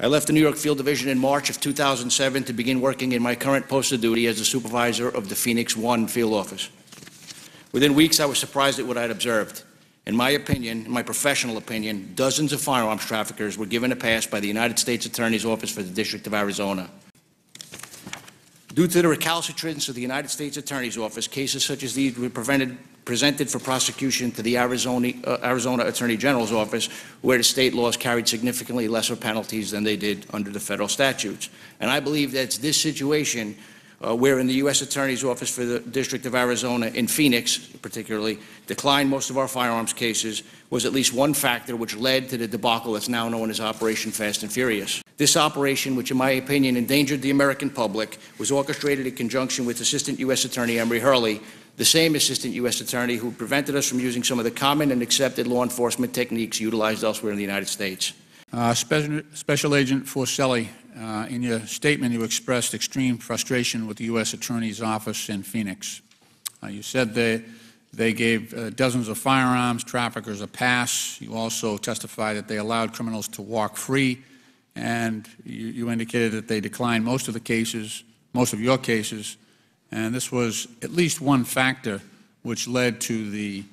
I left the New York Field Division in March of 2007 to begin working in my current post of duty as the supervisor of the Phoenix 1 field office. Within weeks, I was surprised at what I'd observed. In my opinion, in my professional opinion, dozens of firearms traffickers were given a pass by the United States Attorney's Office for the District of Arizona. Due to the recalcitrance of the United States Attorney's Office, cases such as these were presented for prosecution to the Arizona Attorney General's Office, where the state laws carried significantly lesser penalties than they did under the federal statutes. And I believe that it's this situation where in the U.S. Attorney's Office for the District of Arizona, in Phoenix particularly, declined most of our firearms cases, was at least one factor which led to the debacle that's now known as Operation Fast and Furious. This operation, which in my opinion endangered the American public, was orchestrated in conjunction with Assistant U.S. Attorney Emery Hurley, the same Assistant U.S. Attorney who prevented us from using some of the common and accepted law enforcement techniques utilized elsewhere in the United States. Special Agent Forcelli, in your statement you expressed extreme frustration with the U.S. Attorney's Office in Phoenix. You said they gave dozens of firearms traffickers a pass. You also testified that they allowed criminals to walk free, and you indicated that they declined most of the cases, most of your cases, and this was at least one factor which led to the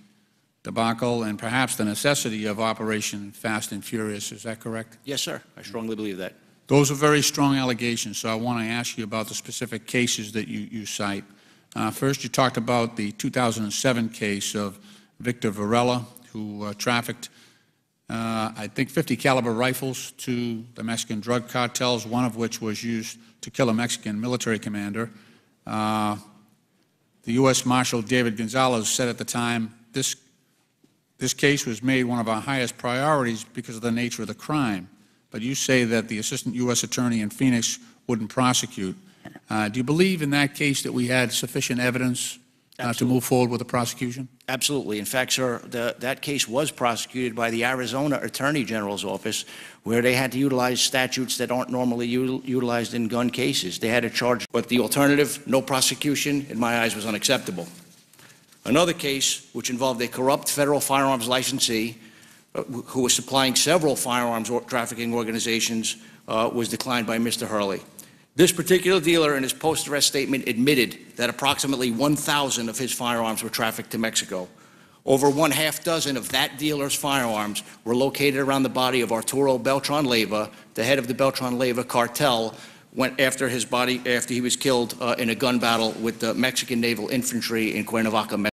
debacle and perhaps the necessity of Operation Fast and Furious. Is that correct? Yes, sir. I strongly believe that. Those are very strong allegations, so I want to ask you about the specific cases that you cite. First, you talked about the 2007 case of Victor Varela, who trafficked, I think, 50 caliber rifles to the Mexican drug cartels, one of which was used to kill a Mexican military commander. The U.S. Marshal David Gonzalez said at the time, this case was made one of our highest priorities because of the nature of the crime. But you say that the Assistant U.S. Attorney in Phoenix wouldn't prosecute. Do you believe in that case that we had sufficient evidence to move forward with the prosecution? Absolutely. In fact, sir, that case was prosecuted by the Arizona Attorney General's Office, where they had to utilize statutes that aren't normally utilized in gun cases. They had to charge, but the alternative, no prosecution, in my eyes, was unacceptable. Another case, which involved a corrupt federal firearms licensee who was supplying several firearms trafficking organizations, was declined by Mr. Hurley. This particular dealer, in his post-arrest statement, admitted that approximately 1,000 of his firearms were trafficked to Mexico. Over 1/2 of that dealer's firearms were located around the body of Arturo Beltran Leyva, the head of the Beltran Leyva cartel, after he was killed in a gun battle with the Mexican Naval Infantry in Cuernavaca, Mexico.